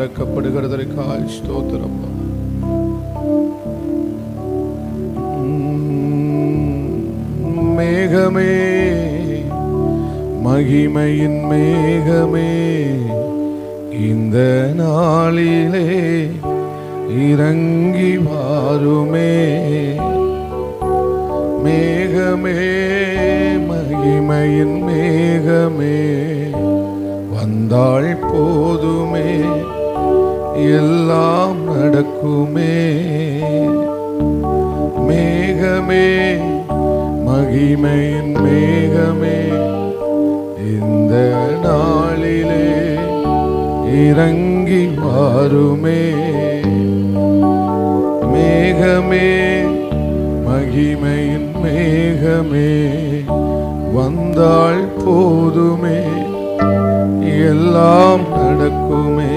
திறக்கப்படுகிறதற்காய் ஸ்தோத்திரம். மேகமே, மகிமையின் மேகமே, இந்த நாளிலே இறங்கி வாருமே. மேகமே, மகிமையின் மேகமே, வந்தாள் போதுமே, எல்லாம் நடக்குமே. மேகமே, மகிமையின் மேகமே, இந்த நாளிலே இறங்கி வாருமே. மேகமே, மகிமையின் மேகமே, வந்தாள் போதுமே, எல்லாம் நடக்குமே.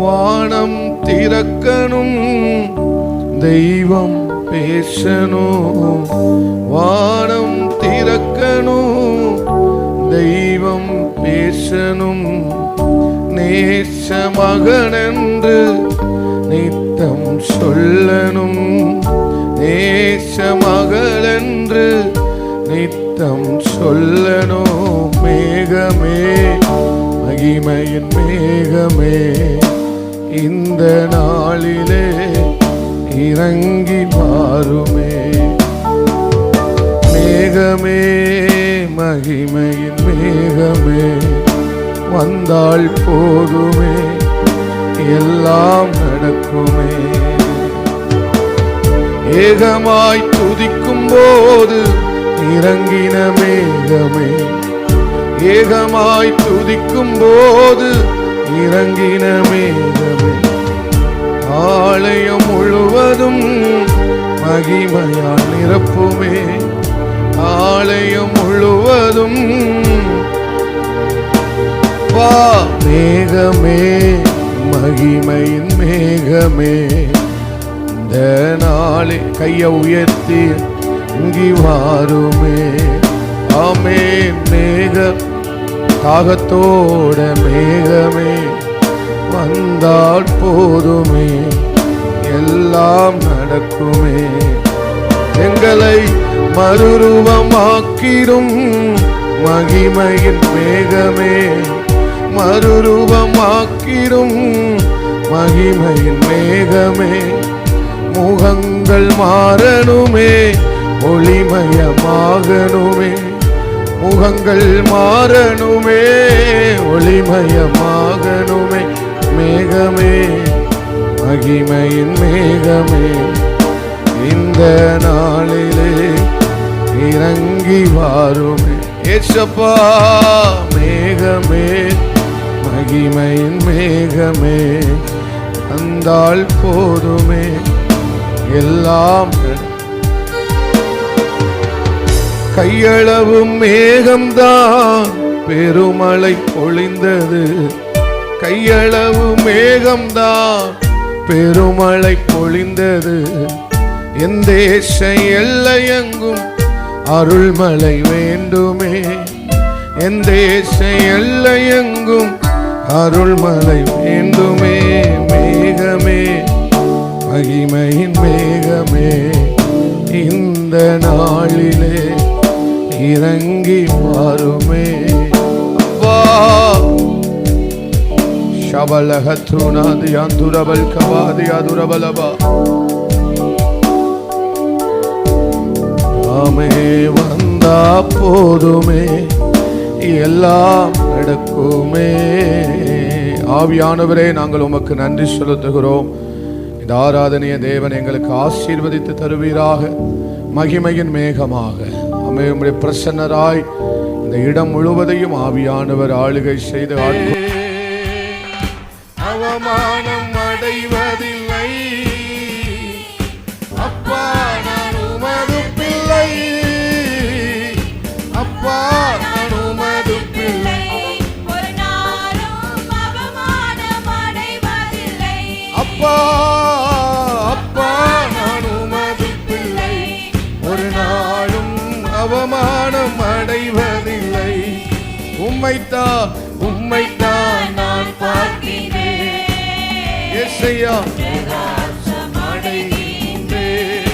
வானம் திறக்கணும், தெய்வம் பேசணும். வானம் திறக்கணும், தெய்வம் பேசணும். நேச மகனென்று நித்தம் சொல்லணும். நேச மகளென்று நித்தம் சொல்லணும். மேகமே, மகிமையின் மேகமே, இந்த நாளிலே இறங்கி வாருமே. மேகமே, மகிமையின் மேகமே, வந்தாள் போதுமே, எல்லாம் நடக்குமே. ஏகமாய் துதிக்கும் போது இறங்கின மேகமே, ஏகமாய் துதிக்கும் போது இறங்கின மேகமே, ஆலயம் முழுவதும் மகிமையால் நிரப்புமே. ஆலயம் முழுவதும் வா. மேகமே, மகிமையின் மேகமே, இந்த நாளே கையை உயர்த்தி இங்கி வாருமே. ஆமே, மேக தாகத்தோட மேகமே, வந்தால் போதுமே, எல்லாம் நடக்குமே. எங்களை மறுரூபமாக்கிடும் மகிமையின் மேகமே, மறுரூபமாக்கிடும் மகிமையின் மேகமே, முகங்கள் மாறணுமே, ஒளிமயமாகணுமே. முகங்கள் மாறணுமே, ஒளிமயமாகணுமே. மேகமே, மகிமையின் மேகமே, இந்த நாளிலே இறங்கி வாருமே. ஏசப்பா, மேகமே, மகிமையின் மேகமே, வந்தாள் போதுமே, எல்லாம் கையளவு மேகம்தான் பெருமழை பொழிந்தது. கையளவு மேகம்தான் பெருமழை பொழிந்தது. என் தேச எல்லையெங்கும் அருள்மழை வேண்டுமே. என் தேச எல்லையெங்கும் அருள்மழை வேண்டுமே. மேகமே, மகிமையின் மேகமே, இந்த நாளிலே இறங்கி வாருமே. அப்பா, ஷபலஹத்ருநாதி அந்துரபல் கவாதி அதுரபலபா. ஆமே, வந்தா போதுமே, எல்லாம் நடக்குமே. ஆவியானவரே, நாங்கள் உமக்கு நன்றி செலுத்துகிறோம். இந்த ஆராதனைய தேவன் எங்களுக்கு ஆசீர்வதித்து தருவீராக. மகிமையின் மேகமாக ஆமே, உம்முடைய பிரசன்னராய் இந்த இடம் முழுவதையும் ஆவியானவர் ஆளுகை செய்து அவமானம் அடைவதில்லை. அப்பா, நான் உமது பிள்ளை. அப்பா, நான் உமது பிள்ளை. ஒரு நாளும் அவமானம் அடைவதில்லை. அப்பா, அப்பா, நான் உமது பிள்ளை. ஒரு நாளும் அவமானம் அடைவதில்லை. உம்மைத்தான் நான் பார்க்கிறேன். ஏசையா பிரகாசம் அடைகின்றேன்.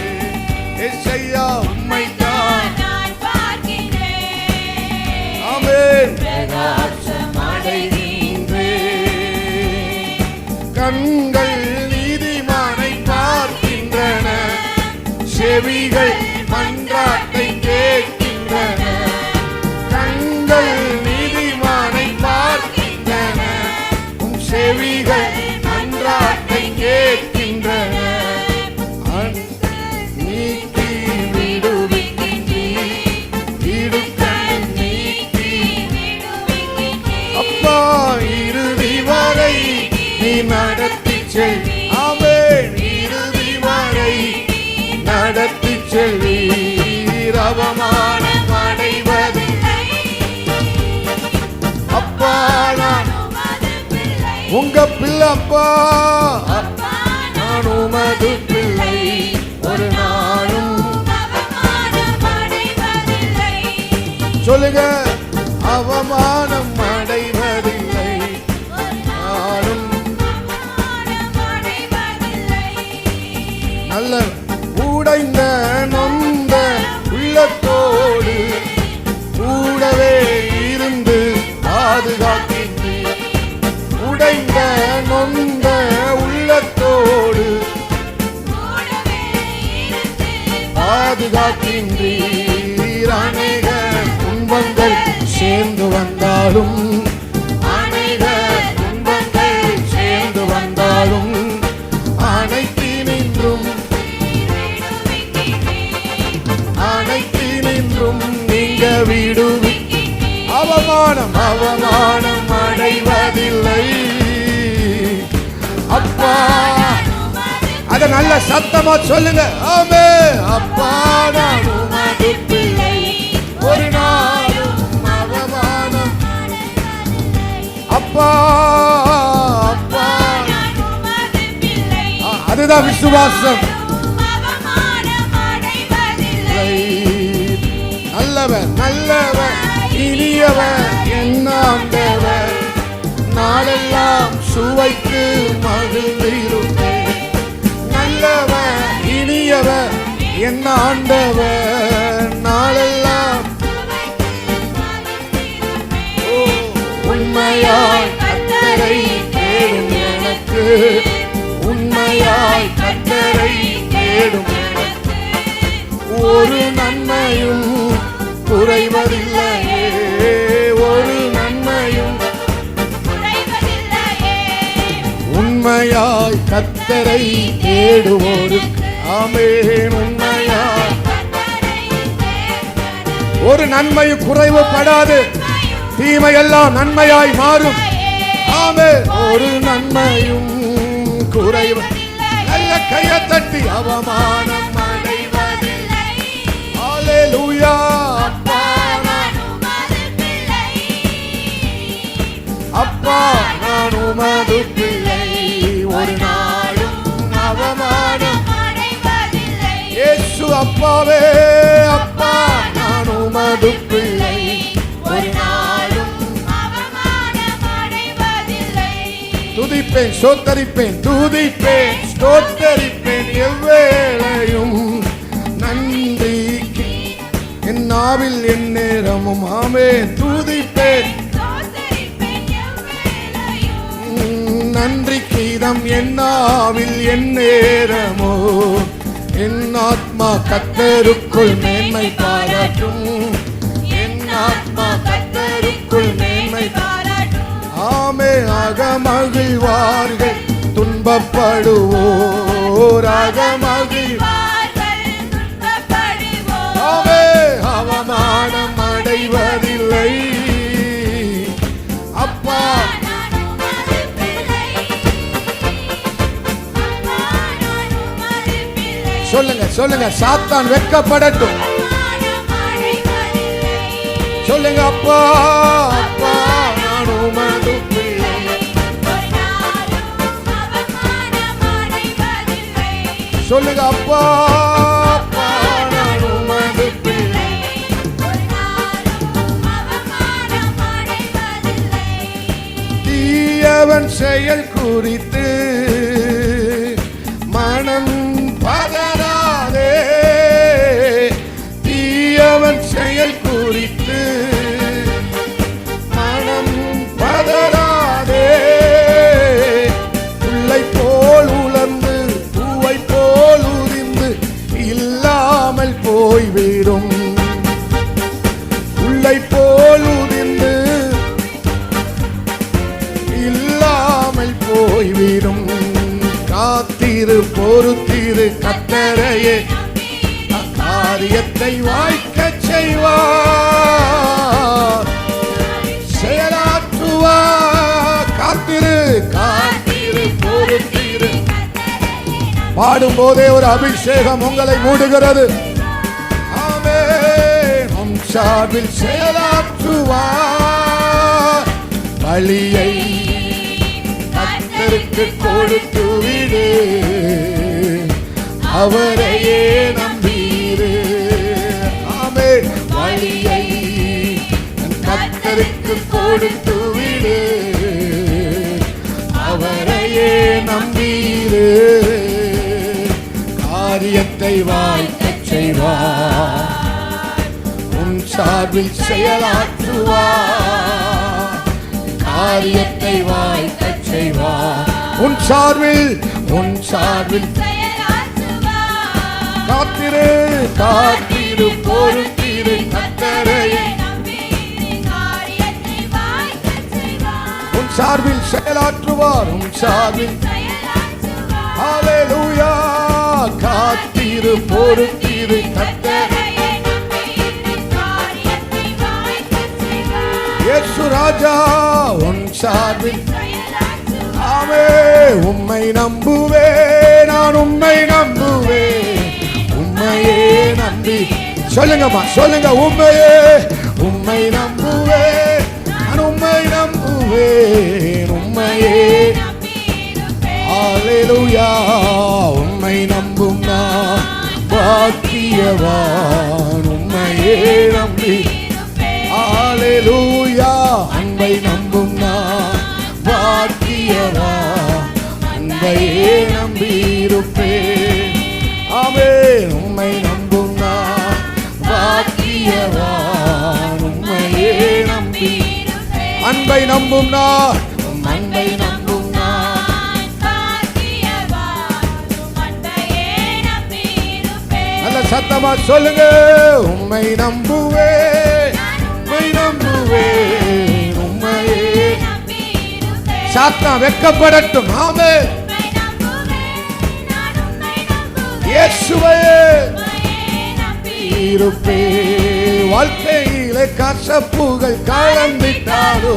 ஏசையா உம்மைத்தான் நான் பார்க்கிறேன். ஆமென். பிரகாசம் அடைகின்றேன். கண்கள் நீதிமானை பார்க்கின்றன, செவிகள் மன்றாட்டை கேட்கின்றன. கண்கள் நீதிமானை பார்க்கின்றன, உம் செவிகள் மன்றாட்டை கேட்கின்றன. நீக்கி விடுவிக்கின்றீர், இடுக்கண் நீக்கி. அப்பா இறுதி வரை நீ நடத்தி செல். ஆமென். இறுதி வரை நடத்தி செல்வீர். அவமானம் அடைவதில்லை. அப்பா நான் உங்க பிள்ளை. அப்பா நான் உமது பிள்ளை. ஒரு நாளும் சொல்லுங்க, அவமானம் அடைவதில்லை. நாளும் நல்ல உடைந்த நொந்த உள்ளத்தோடு கூடவே இருந்து பாதுகாக்கின்றீர். உடைந்த நொந்த உள்ளத்தோடு பாதுகாக்கின்றீர். அநேக துன்பங்கள் சேர்ந்து வந்தாலும், அநேக துன்பங்கள் சேர்ந்து வந்தாலும் அனைத்து நின்றும், அனைத்து நின்றும் நீங்க விடுவி. அவமானம் அவமானம் அடைவதில்லை. அப்பா அத நல்ல சத்தமா சொல்லுங்க. ஆமே. அப்பா நான் உமது பிள்ளை. ஒரு நாளும் அவமானம். அப்பா அப்பா அதுதான் விசுவாசம். நல்லவர் நல்லவர் இனியவர் என் ஆண்டவர், நாளெல்லாம் சுவைத்து மகிழ்ந்திருப்பேன். நல்லவர் இனியவர் என் ஆண்டவர், நாளெல்லாம் உண்மையாய் கர்த்தரை தேடும் எனக்கு, உண்மையாய் கர்த்தரை தேடும் எனக்கு ஒரு நன்மையும் குறைவதில்லையே. ஒரு நன்மையும் உண்மையாய் கர்த்தரை தேடுவோருக்கு. ஆமென். உண்மையாய் ஒரு நன்மையும் குறைவுபடாது. தீமையெல்லாம் நன்மையாய் மாறும். ஆமென். ஒரு நன்மையும் குறைவு. நல்ல கையை தட்டி அவமானம் அடைவதில்லை. அல்லேலூயா. அப்பா அப்பா நான் உமது பிள்ளை. ஒரு நாளும் அவமானம் இயேசு. அப்பாவே அப்பா நான் உமது பிள்ளை. ஒரு நாளும் துதிப்பேன் ஸ்தோத்தரிப்பேன், துதிப்பேன் ஸ்தோத்தரிப்பேன் எவ்வேளையும். நன்றி என் நாவில் என் நேரமும். ஆமென். துதிப்பேன் நன்றி கீதம் என் நாவில் என் நேரமோ. என் ஆத்மா கர்த்தருக்குள் மேன்மை பாராட்டும். என் ஆத்மா கர்த்தருக்குள் மேன்மை பாராட்டும். ஆமே. அகமகிழ்வார்கள் துன்பப்படுவோர், அகமகிழ்வார்கள் துன்பப்படுவோர். ஆமே. அவமானம் அடைவதில்லை. அப்பா சொல்லுங்க சொல்லுங்க. சாத்தான் வெட்கப்படட்டும். சொல்லுங்க. அப்பா அப்பா நான் உமது பிள்ளை. சொல்லுங்க. அப்பா அப்பா நான் உமது பிள்ளை. தீயவன் செயல் குறித்து நம்பிடும். காத்திரு பொறுத்திரு கர்த்தரையே காரியத்தை வாய்க்கச் செய்வார். செயலாற்றுவார். காத்திரு காத்திரு பொறுத்திரு. பாடும் போதே ஒரு அபிஷேகம் உங்களை மூடுகிறது. ஆமென். உம் சார்பில் செயலாற்றுவார். பலியை கர்த்தருக்கு கொடுத்து விடு. அவரையே நம்பீரு. ஆமென். பலியை கர்த்தருக்கு கொடுத்து விடு. அவரையே நம்பீரு. காரியத்தை வாய்க்கச் செய்வார். உன் சார்பில் செயலாற்றுவார். காரியத்தை வாய்க்கச் செய்வார். உன் சார்பில் காத்திரு காத்திரு பொறுத்திரு கர்த்தரையே உன் சார்பில் செயலாற்றுவார். உன் சார்பில் ஹல்லேலூயா. காத்திரு பொறுத்திரு கர்த்தரையே இயேசு ராஜா உன் சார்பில். ஆமென். உம்மை நம்புவே நான் உம்மை நம்புவே. உம்மையே நம்பி சொல்லுங்கம்மா சொல்லுங்க. உம்மை நம்புவே நான் உம்மை நம்புவேன். உம்மையே ஹல்லேலூயா. உம்மை நம்பும் நான் பாக்கியவான். உம்மையே நம்பி ஹல்லேலூயா. அன்பை நம்பும் நான் பாக்கியவான். அன்பையே நம்பியிருப்பேன். ஆமென். உம்மை நம்பும் நான் பாக்கியவான். உம்மையே நம்பி அன்பை நம்பும் நான் அன்பை நம்பும் நான் நல்ல சத்தமா சொல்லுங்க. உம்மை நம்புவே உம்மை நம்புவே. உம்மையே சாத்தான் வெட்கப்படட்டும். ஆமென். இயேசுவே இருப்பே. வாழ்க்கையிலே கசப்புகள் கலந்திட்டாரோ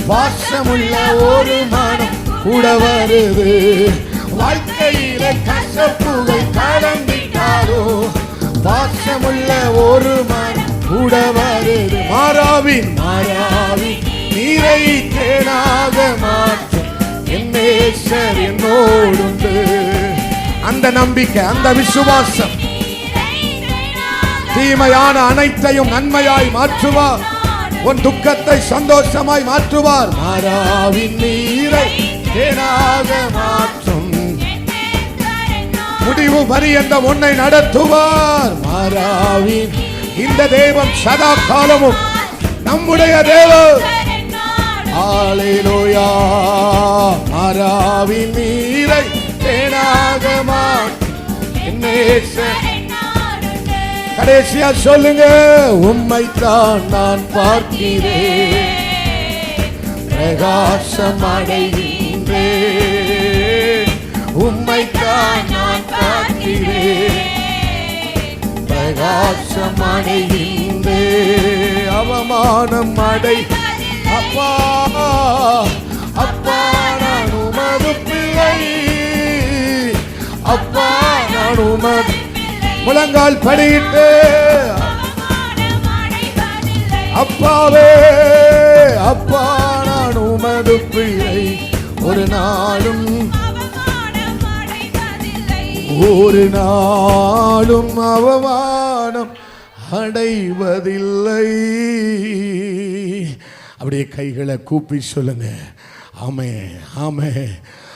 வாசமுள்ள ஒரு மனம் கூட வருது. வாழ்க்கையிலே கசப்புகள் கலந்திட்டாரோ வாசமுள்ள ஒரு மனம் கூட வருது. மாறாவின் நீரை தேனாக மாற்றும் என் நேசர் என்னோடுண்டு. அந்த நம்பிக்கை அந்த விசுவாசம் தீமையான அனைத்தையும் நன்மையாய் மாற்றுவார். உன் துக்கத்தை சந்தோஷமாய் மாற்றுவார். மாறாவின் நீரை தேனாக மாற்றும் முடிவு பரியந்த உன்னை நடத்துவார். மாறாவின் இந்த தேவன் சதா காலமும் நம்முடைய தேவன். ஹல்லேலூயா. மாறாவின் நீரை தேனாக மாற்றும் நேசர். கடைசியா சொல்லுங்க. உம்மைத்தான் நான் பார்க்கிறேன். பிரகாசம் அடைகின்றேன். உம்மைத்தான் நான் பார்க்கிறேன். பிரகாசம் அடைகின்றேன். அவமானம் அடை அப்பா அப்பா நான் உமது பிள்ளை. அப்பா நான் உமது முழங்கால் படியிட்டு அப்பாவே அப்பா நான் உமது பிள்ளை. ஒரு நாளும் அவமானம் அடைவதில்லை. அப்படியே கைகளை கூப்பி சொல்லுங்க. ஆமே ஆமே.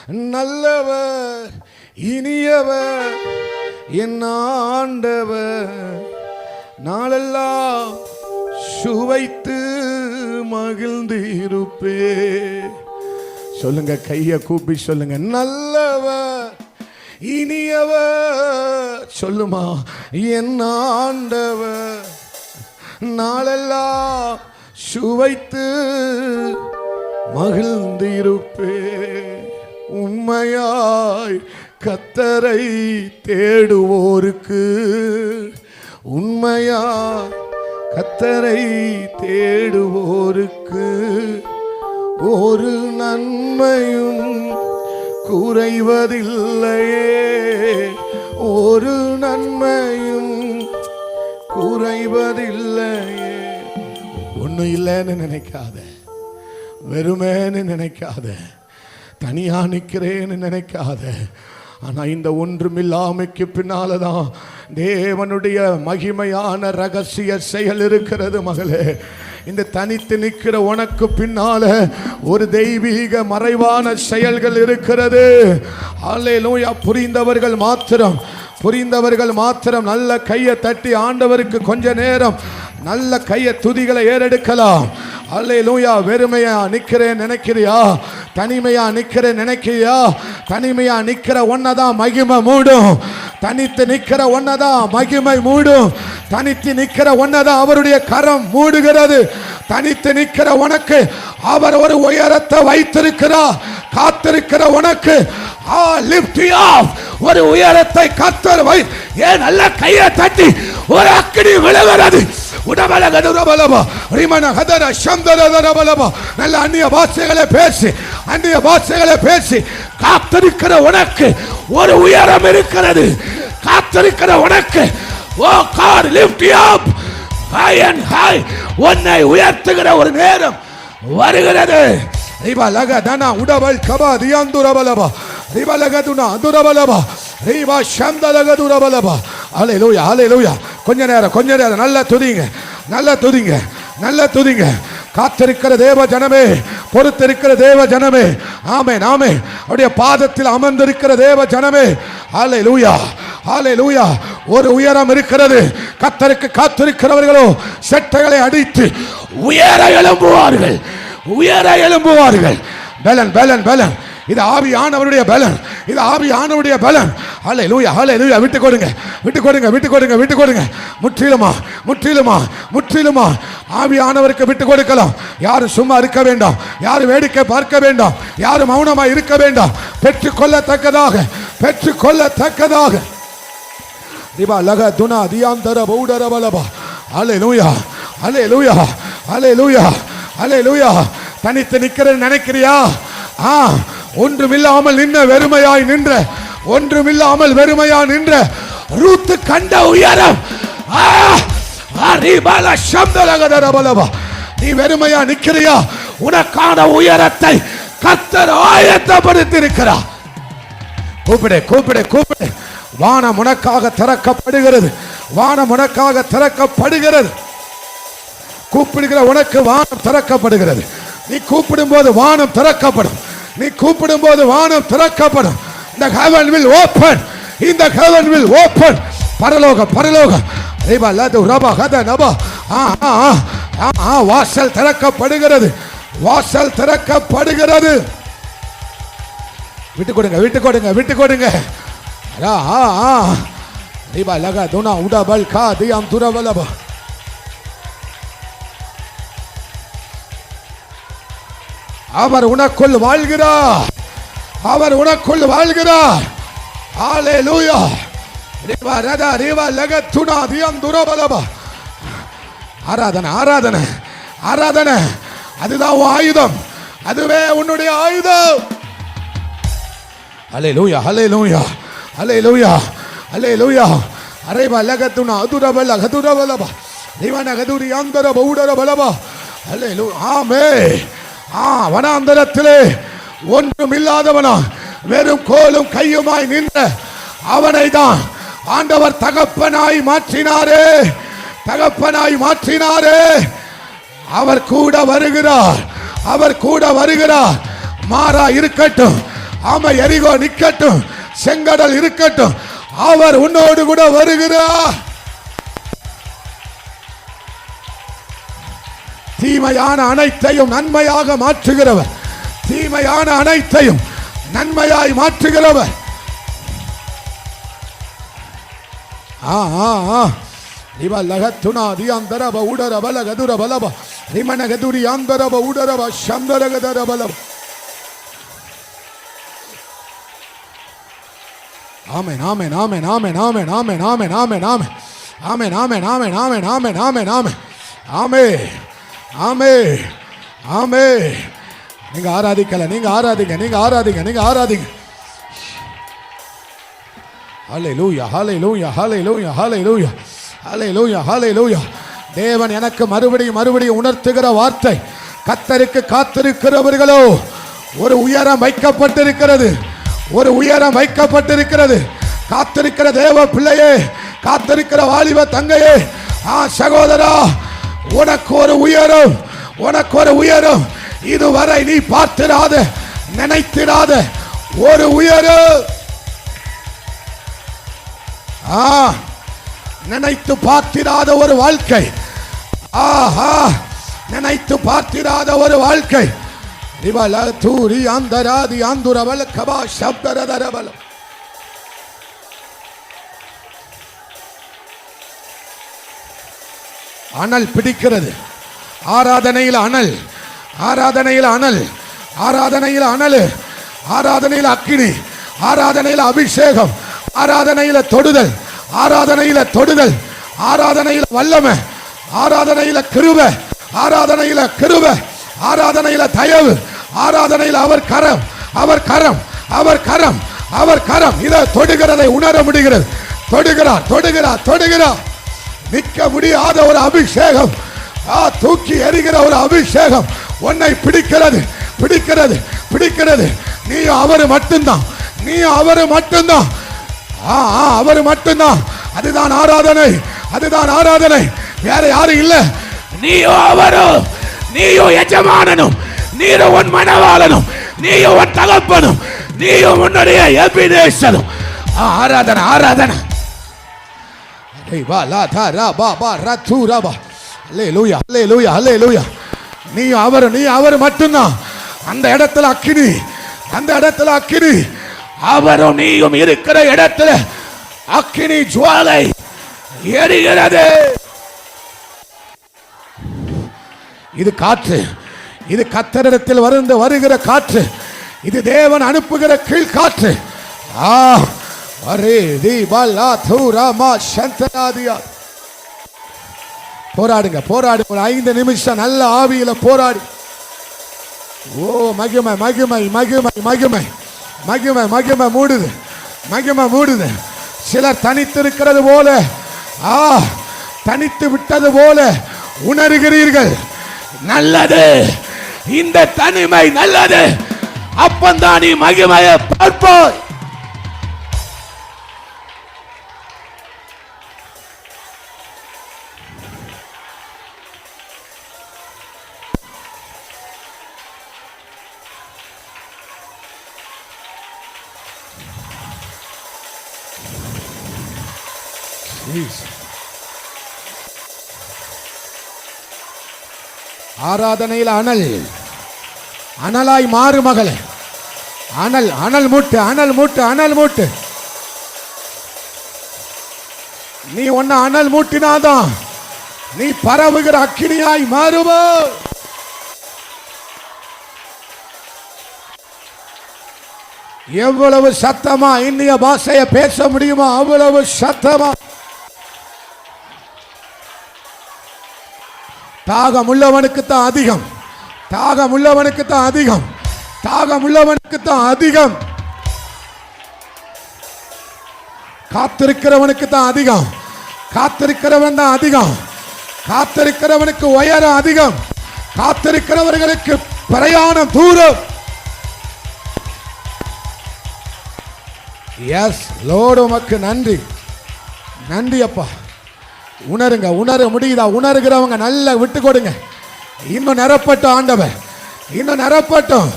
நல்லவர் இனியவர் என் ஆண்டவர். நாளெல்லாம் சுவைத்து மகிழ்ந்திருப்பே. சொல்லுங்க. கையை கூப்பி சொல்லுங்க. நல்லவர் இனியவர். சொல்லுமா. என் ஆண்டவர். நாளெல்லாம் சுவைத்து மகிழ்ந்திருப்பே. உண்மையாய் கர்த்தரை தேடுவோருக்கு, உண்மையாய் கர்த்தரை தேடுவோருக்கு ஒரு நன்மையும் குறைவதில்லையே, ஒரு நன்மையும் குறைவதில்லையே. ஒன்றும் இல்லைன்னு நினைக்காத, வெறுமேன்னு நினைக்காத, தனியா நிற்கிறேன்னு நினைக்காத. ஆனா இந்த ஒன்றுமில்லாமைக்கு பின்னாலதான் தேவனுடைய மகிமையான ரகசிய செயல் இருக்கிறது மகளே. இந்த தனித்து நிற்கிற உனக்கு பின்னால ஒரு தெய்வீக மறைவான செயல்கள் இருக்கிறது. அல்லேலூயா. புரிந்தவர்கள் மாத்திரம் நல்ல கையை தட்டி ஆண்டவருக்கு கொஞ்ச நேரம் நல்ல கையை துதிகளை ஏறெடுக்கலாம். அல்லேலூயா. வெறுமையா நிக்கிறேன் நினைக்கிறியா? தனிமையா நிக்கிறேன் நினைக்கிறியா? தனிமையா நிக்கிற ஒன்னதான் மகிமை மூடும். தனித்து நிக்கிற ஒன்னதான் மகிமை மூடும். தனித்து நிக்கிற ஒன்னதான் அவருடைய கரம் மூடுகிறது. தனித்து நிக்கிற உனக்கு அவர் ஒரு உயரத்தை வைத்திருக்கிறார். காத்திருக்கிற உனக்கு ஒரு உயரத்தை கத்தர் வை. ஏன் நல்ல கையை தட்டி ஒரு அக்கினி விழுகிறது. நல்ல அந்நிய பாஷைகளை பேசி காத்திருக்கிற உனக்கு ஒரு உயரம் இருக்கிறது. காத்திருக்கிற உனக்கு உன்னை உயர்த்துகிற ஒரு நேரம் வருகிறது. கொஞ்ச நேரம் நல்ல துதிங்க. காத்திருக்கிற தேவ ஜனமே, பொறுத்திருக்கிற தேவ ஜனமே, ஆமென் ஆமென். அவருடைய பாதத்தில் அமர்ந்திருக்கிற தேவ ஜனமே, ஹல்லேலூயா ஹல்லேலூயா. ஒரு உயரம் இருக்கிறது. கர்த்தருக்கு காத்திருக்கிறவர்களோ செட்டைகளை அடித்து உயர எழும்புவார்கள். பலன். இது ஆவியானவருடைய பலன். ஹல்லேலூயா ஹல்லேலூயா. விட்டு கொடுங்க. முற்றிலுமா ஆவியானவருக்கு விட்டு கொடுக்கலாம். யாரும் சும்மா இருக்க வேண்டாம், யாரும் வேடிக்கை பார்க்க வேண்டாம், யாரும் மௌனமா இருக்க வேண்டாம். பெற்றுக்கொள்ளத்தக்கதாக தனித்து நிக்கிற நினைக்கிறியா? ஒன்றுமில்லாமல் நின்ற ரூத்து கண்ட உயரம். நீ வெறுமையா நிக்கிறியா? உனக்கான உயரத்தை கர்த்தர் ஆயத்தப்படுத்தியிருக்கிறார். கூப்பிடு. வானம் உனக்காக திறக்கப்படுகிறது. கூப்பிடுகிற உனக்கு வானம் திறக்கப்படுகிறது. நீ கூப்பிடும் போது வானம் திறக்கப்படும். The heaven will open. பரலோகம். வாசல் திறக்கப்படுகிறது. விட்டு கொடுங்க. அவர் உனக்குள் வாழ்கிறார். ஹல்லேலூயா. ஆராதனை அதுதான் ஆயுதம். அதுவே உன்னுடைய ஆயுதம். ஹல்லேலூயா. அரேபா லகத்துனா அதுரபல கதுரபலபா ரிவன கதுரி அந்தர பௌடர பலபா. ஹல்லேலூயா. ஆமென். வனாந்தரத்திலே ஒன்றும் இல்லாதவனா வெறும் கோலும் கையுமாய் நின்ற அவனை தான் ஆண்டவர் தகப்பனாய் மாற்றினாரே. அவர் கூட வருகிறார். மாறா இருக்கட்டும், எரிகோ நிக்கட்டும், செங்கடல் இருக்கட்டும், அவர் உன்னோடு கூட வருகிறார். தீமையான அனைத்தையும் நன்மையாக மாற்றுகிறவர். நன்மையாய் மாற்றுகிறவர். ஆமென் ஆமென் ஆமென் ஆமென் ஆமென் ஆமென் ஆமென் ஆமென் ஆமென் ஆமென் ஆமென் ஆமென் ஆமென் ஆமென் ஆமென் ஆமென் ஆமே ஆமே ஆமே. நீங்க ஆராதிக்கல, நீங்க ஆராதிங்க, நீங்க ஆராதிங்க, நீங்க ஆராதிங்க. ஹல்லேலூயா ஹல்லேலூயா ஹல்லேலூயா ஹல்லேலூயா ஹல்லேலூயா ஹல்லேலூயா. தேவன் எனக்கு மறுபடியும் உணர்த்துகிற வார்த்தை, கர்த்தருக்கு காத்திருக்கிறவர்களோ ஒரு உயரம் வைக்கப்பட்டிருக்கிறது, ஒரு உயரம் வைக்கப்பட்டிருக்கிறது. காத்திருக்கிற தேவ பிள்ளையே, காத்திருக்கிற வாலிப தங்கையே, சகோதரா, உனக்கு ஒரு உயரம், உனக்கு ஒரு உயரம். இதுவரை நீ பார்த்திராத, நினைத்திராத ஒரு உயரம். நினைத்து பார்த்திராத ஒரு வாழ்க்கை. ஆஹா, நினைத்து பார்த்திராத ஒரு வாழ்க்கை. தூரி அந்தராதி அந்துரவல் கபா சப்தரதரவல். அனல் பிடிக்கிறது. ஆராதனையில் அனல், ஆராதனையில் அனல், ஆராதனையில் அனல், ஆராதனையில் அக்கினி, ஆராதனையில் அபிஷேகம், ஆராதனையில் தொடுதல், ஆராதனையில் தொடுதல், ஆராதனையில் வல்லமை, ஆராதனையில் கிருபை, ஆராதனையில் கிருபை, ஆராதனையில் தயவு, ஆராதனையில் அவர் கரம், அவர் கரம், அவர் கரம், அவர் கரம். இதை தொடுகிறதை உணர முடிகிறது. தொடுகிறார் தொடுகிறார் தொடுகிறார். நிற்க முடியாத ஒரு அபிஷேகம், தூக்கி எறிகிற ஒரு அபிஷேகம் உன்னை பிடிக்கிறது, பிடிக்கிறது, பிடிக்கிறது. நீயும் அவரு மட்டும்தான், நீயும் அவரு மட்டும்தான், அவரு மட்டும்தான். அதுதான் ஆராதனை, அதுதான் ஆராதனை. வேற யாரும் இல்ல. நீயோ அவரும், நீயோ எஜமானனும், நீயோ உன் மனவாளனும், நீயோ உன் தகப்பனும், நீயோ உன்னுடைய எபினேசரும். ஆராதனை ஆராதனை. நீ அவர் மட்டும்தான். அந்த இடத்துல அக்கினி, அந்த இடத்துல அக்கினி. அவரும் நீயும் இருக்கிற இடத்துல அக்கினி ஜுவாலை எரிகிறது. இது காற்று, இது கர்த்தரிடத்தில் வருகிற காற்று, இது தேவன் அனுப்புகிற கீழ் காற்று. போராடுங்க, போராடுங்க. ஒரு 5 நிமிஷம் நல்ல ஆவியில போராடி. ஓ மகிமை மகிமை மகிமை மகிமை மகிமை மகிமை மூடுது, மகிமை மூடுது. சிலர் தனித்திருக்கிறது போல, தனித்து விட்டது போல உணர்கிறீர்கள். நல்லது, இந்த தனிமை நல்லது. அப்பந்தான் நீ மகிமையை பார்ப்பாய். ஆராதனையில் அனல், அனலாய் மாறு மகளே. அனல், அனல் மூட்டு, அனல் மூட்டு, அனல் மூட்டு. நீ ஒன்ன அனல் மூட்டினாதான் நீ பரவுகிற அக்கினியாய் மாறுவோ. எவ்வளவு சத்தமா இன்னிய பாஷையை பேச முடியுமோ அவ்வளவு சத்தமா. தாகம் உள்ளவனுக்கு தான் அதிகம், தாகம் உள்ளவனுக்கு தான் அதிகம், தாகம் உள்ளவனுக்கு தான் அதிகம். காத்திருக்கிறவனுக்கு தான் அதிகம், காத்திருக்கிறவன் தான் அதிகம். காத்திருக்கிறவனுக்கு உயரம் அதிகம், காத்திருக்கிறவர்களுக்கு பிரயாணம் தூரம். எஸ் லோடு, உமக்கு நன்றி, நன்றி அப்பா. உணருங்க, உணர முடியுதா? உணர்கிறவங்க நல்ல விட்டு கொடுங்க. இன்னும் நிரப்பட்டும் ஆண்டவர், இன்னும் நிரப்பட்டும்,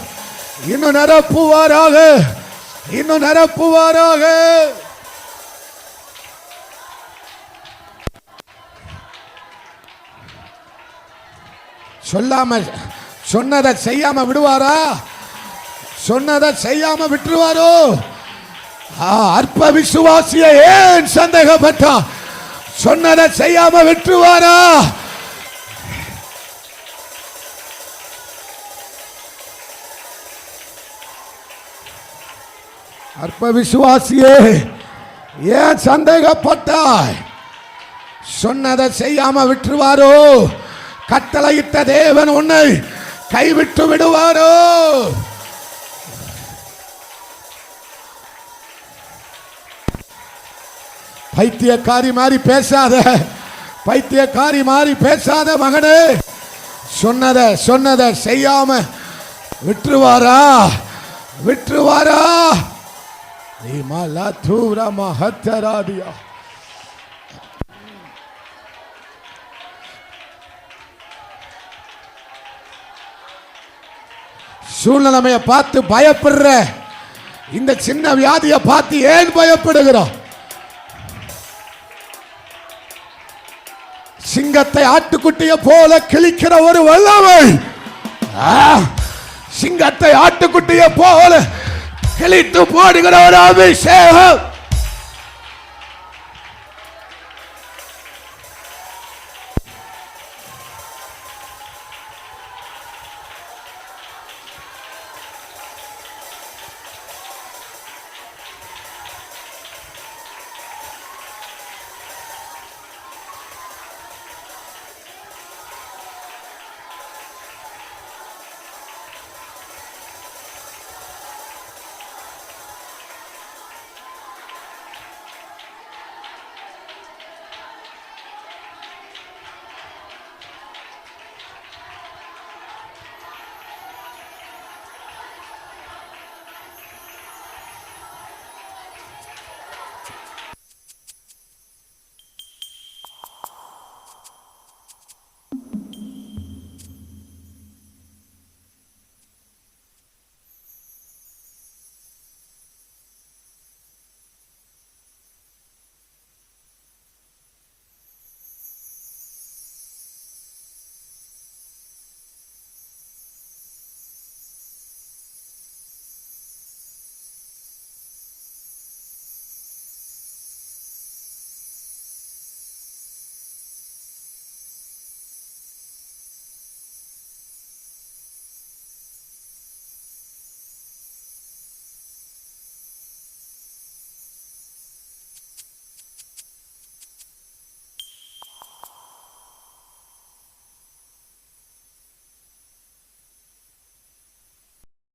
இன்னும் நிரப்புவாராக, இன்னும் நிரப்புவாராக. சொல்லாம சொன்னதை செய்யாம விடுவாரா? சொன்னதை செய்யாம விட்டுருவாரோ? அற்ப விசுவாசிய ஏன் சந்தேகப்பட்டா? சொன்னதை செய்யாம விட்டுருவாரா? அற்ப விசுவாசியே ஏன் சந்தேகப்பட்டாய்? சொன்னதை செய்யாம விட்டுருவாரோ? கட்டளையிட்ட தேவன் உன்னை கைவிட்டு விடுவாரோ? பைத்தியக்காரி மாதிரி பேசாத, பைத்தியக்காரி மாதிரி பேசாத மகனே. சொன்னதை செய்யாம விட்டுருவாரா? விட்டுருவாரா? சூழ்நிலைமையை பார்த்து பயப்படுற, இந்த சின்ன வியாதியை பார்த்து ஏன் பயப்படுகிறோம்? சிங்கத்தை ஆட்டுக்குட்டியை போல கிழிக்கிற ஒரு வல்லமை, சிங்கத்தை ஆட்டுக்குட்டியை போல கிழித்து போடுகிற ஒரு அபிஷேகம்